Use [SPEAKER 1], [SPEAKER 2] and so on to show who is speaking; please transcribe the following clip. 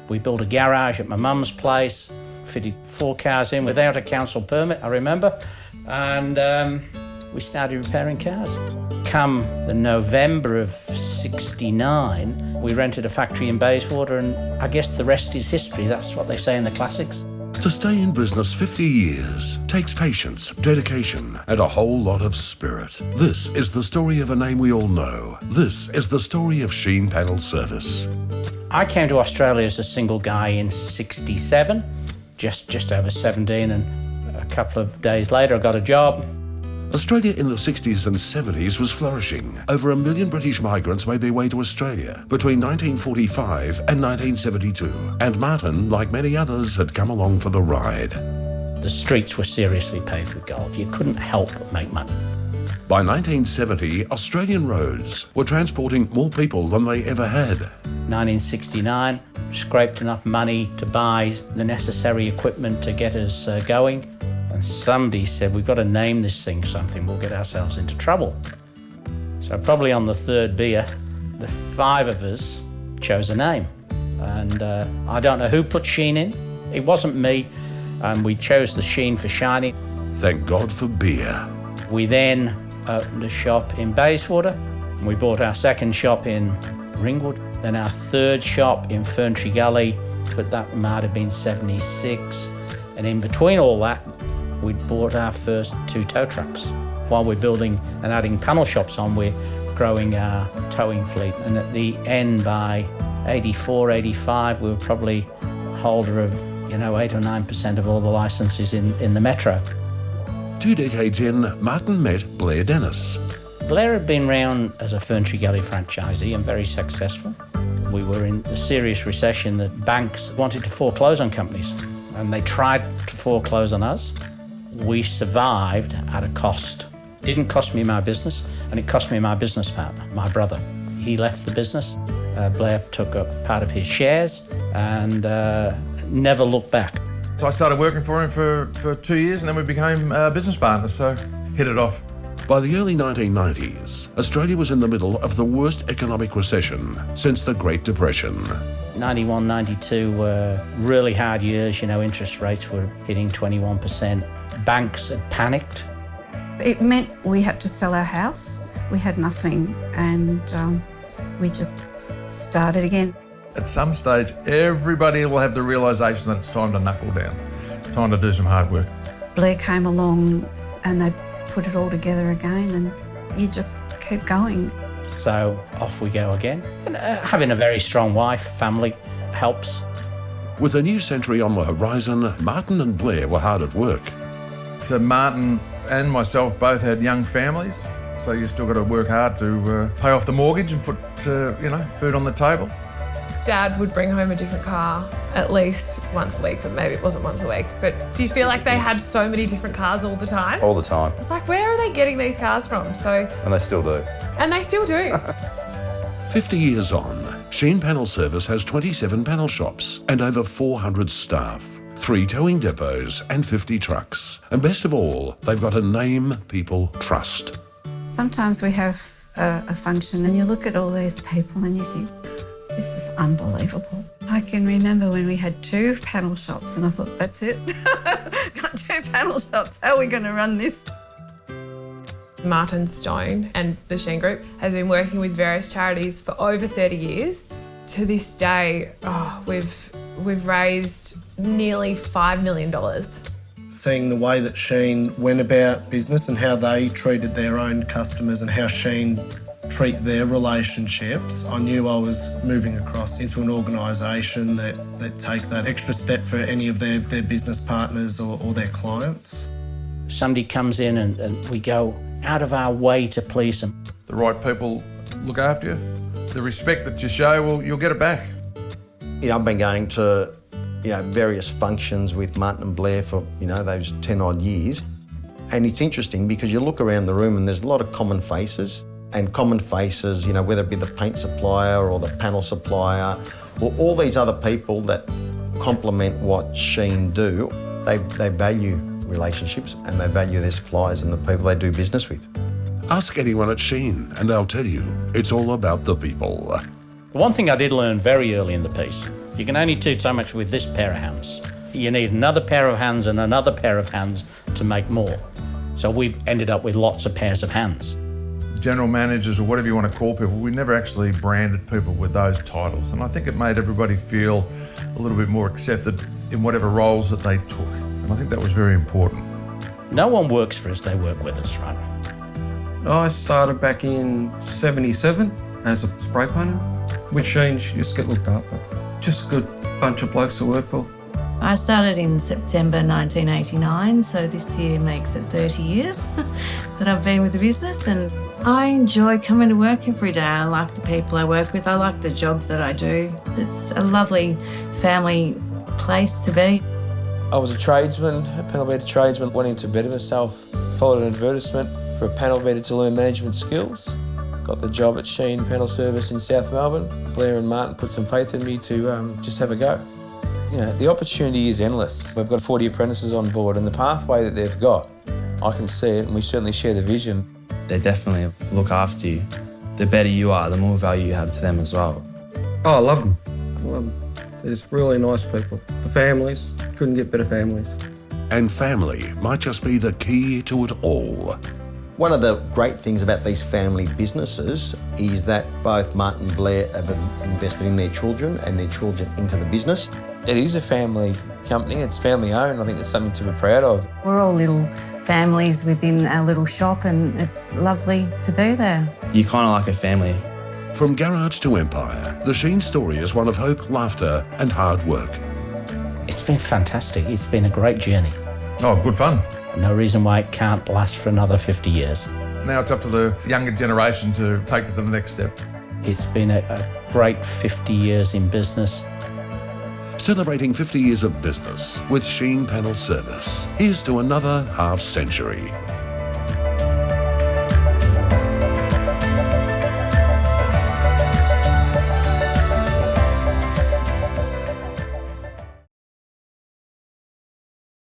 [SPEAKER 1] We built a garage at my mum's place, fitted 4 cars in without a council permit, I remember, and we started repairing cars. Come the November of '69, we rented a factory in Bayswater, and I guess the rest is history. That's what they say in the classics.
[SPEAKER 2] To stay in business 50 years takes patience, dedication, and a whole lot of spirit. This is the story of a name we all know. This is the story of Sheen Panel Service.
[SPEAKER 1] I came to Australia as a single guy in '67, just over 17, and a couple of days later I got a job.
[SPEAKER 2] Australia in the 60s and 70s was flourishing. Over 1 million British migrants made their way to Australia between 1945 and 1972. And Martin, like many others, had come along for the ride.
[SPEAKER 1] The streets were seriously paved with gold. You couldn't help but make money.
[SPEAKER 2] By 1970, Australian roads were transporting more people than they ever had.
[SPEAKER 1] 1969, scraped enough money to buy the necessary equipment to get us going. And somebody said, we've got to name this thing something, we'll get ourselves into trouble. So probably on the 3rd beer, the 5 of us chose a name. And I don't know who put Sheen in. It wasn't me. We chose the Sheen for shiny.
[SPEAKER 2] Thank God for beer.
[SPEAKER 1] We then opened a shop in Bayswater. We bought our 2nd shop in Ringwood. Then our 3rd shop in Ferntree Gully, but that might have been '76. And in between all that, we'd bought our first 2 tow trucks. While we're building and adding panel shops on, we're growing our towing fleet. And at the end, by '84, '85, we were probably holder of 8 or 9% of all the licenses in the metro.
[SPEAKER 2] 2 decades in, Martin met Blair Dennis.
[SPEAKER 1] Blair had been around as a Ferntree Gully franchisee and very successful. We were in the serious recession that banks wanted to foreclose on companies, and they tried to foreclose on us. We survived at a cost. It didn't cost me my business, and it cost me my business partner, my brother. He left the business. Blair took up part of his shares and never looked back.
[SPEAKER 3] So I started working for him for 2 years, and then we became business partners, so hit it off.
[SPEAKER 2] By the early 1990s, Australia was in the middle of the worst economic recession since the Great Depression.
[SPEAKER 1] 91, 92 were really hard years. Interest rates were hitting 21%. Banks had panicked.
[SPEAKER 4] It meant we had to sell our house. We had nothing, and we just started again.
[SPEAKER 3] At some stage, everybody will have the realisation that it's time to knuckle down, time to do some hard work.
[SPEAKER 4] Blair came along and they put it all together again, and you just keep going.
[SPEAKER 1] So off we go again. And having a very strong wife, family, helps.
[SPEAKER 2] With a new century on the horizon, Martin and Blair were hard at work.
[SPEAKER 3] So Martin and myself both had young families, so you still got to work hard to pay off the mortgage and put food on the table.
[SPEAKER 5] Dad would bring home a different car at least once a week, but maybe it wasn't once a week. But do you feel like they had so many different cars all the time?
[SPEAKER 6] All the time.
[SPEAKER 5] It's like, where are they getting these cars from?
[SPEAKER 6] And they still do.
[SPEAKER 5] And they still do.
[SPEAKER 2] 50 years on, Sheen Panel Service has 27 panel shops and over 400 staff, 3 towing depots and 50 trucks. And best of all, they've got a name people trust.
[SPEAKER 4] Sometimes we have a function and you look at all these people and you think, this is unbelievable. I can remember when we had 2 panel shops and I thought, that's it. Got 2 panel shops, how are we going to run this?
[SPEAKER 5] Martin Stone and the Sheen Group has been working with various charities for over 30 years. To this day, we've raised nearly $5 million.
[SPEAKER 7] Seeing the way that Sheen went about business and how they treated their own customers and how Sheen treat their relationships, I knew I was moving across into an organisation that take that extra step for any of their business partners or their clients.
[SPEAKER 1] Somebody comes in and we go out of our way to please them.
[SPEAKER 3] The right people look after you. The respect that you show, well, you'll get it back.
[SPEAKER 8] I've been going to various functions with Martin and Blair for those 10 odd years, and it's interesting because you look around the room and there's a lot of common faces. And common faces, whether it be the paint supplier or the panel supplier, or all these other people that complement what Sheen do, they value relationships and they value their suppliers and the people they do business with.
[SPEAKER 2] Ask anyone at Sheen and they'll tell you it's all about the people.
[SPEAKER 1] One thing I did learn very early in the piece You can only do so much with this pair of hands. You need another pair of hands and another pair of hands to make more. So we've ended up with lots of pairs of hands.
[SPEAKER 3] General managers or whatever you want to call people, we never actually branded people with those titles. And I think it made everybody feel a little bit more accepted in whatever roles that they took. And I think that was very important.
[SPEAKER 1] No one works for us, they work with us, right?
[SPEAKER 6] I started back in '77 as a spray painter. With Sheen, you just get looked after. Just a good bunch of blokes to work for.
[SPEAKER 9] I started in September 1989, so this year makes it 30 years that I've been with the business, and I enjoy coming to work every day. I like the people I work with, I like the job that I do. It's a lovely family place to be.
[SPEAKER 10] I was a tradesman, a panel beater tradesman, wanting to better myself. Followed an advertisement for a panel beater to learn management skills. Got the job at Sheen Panel Service in South Melbourne. Blair and Martin put some faith in me to just have a go. You know, the opportunity is endless. We've got 40 apprentices on board, and the pathway that they've got, I can see it, and we certainly share the vision.
[SPEAKER 11] They definitely look after you. The better you are, the more value you have to them as well.
[SPEAKER 6] Oh, I love them. There's really nice people. The families, couldn't get better families.
[SPEAKER 2] And family might just be the key to it all.
[SPEAKER 8] One of the great things about these family businesses is that both Martin and Blair have invested in their children and their children into the business.
[SPEAKER 10] It is a family company, it's family owned. I think it's something to be proud of.
[SPEAKER 9] We're all little families within our little shop, and it's lovely to be there.
[SPEAKER 11] You're kind of like a family.
[SPEAKER 2] From garage to empire, the Sheen story is one of hope, laughter and hard work.
[SPEAKER 1] It's been fantastic. It's been a great journey.
[SPEAKER 3] Oh, good fun.
[SPEAKER 1] No reason why it can't last for another 50 years.
[SPEAKER 3] Now it's up to the younger generation to take it to the next step.
[SPEAKER 1] It's been a great 50 years in business.
[SPEAKER 2] Celebrating 50 years of business with Sheen Panel Service. Here's to another half century.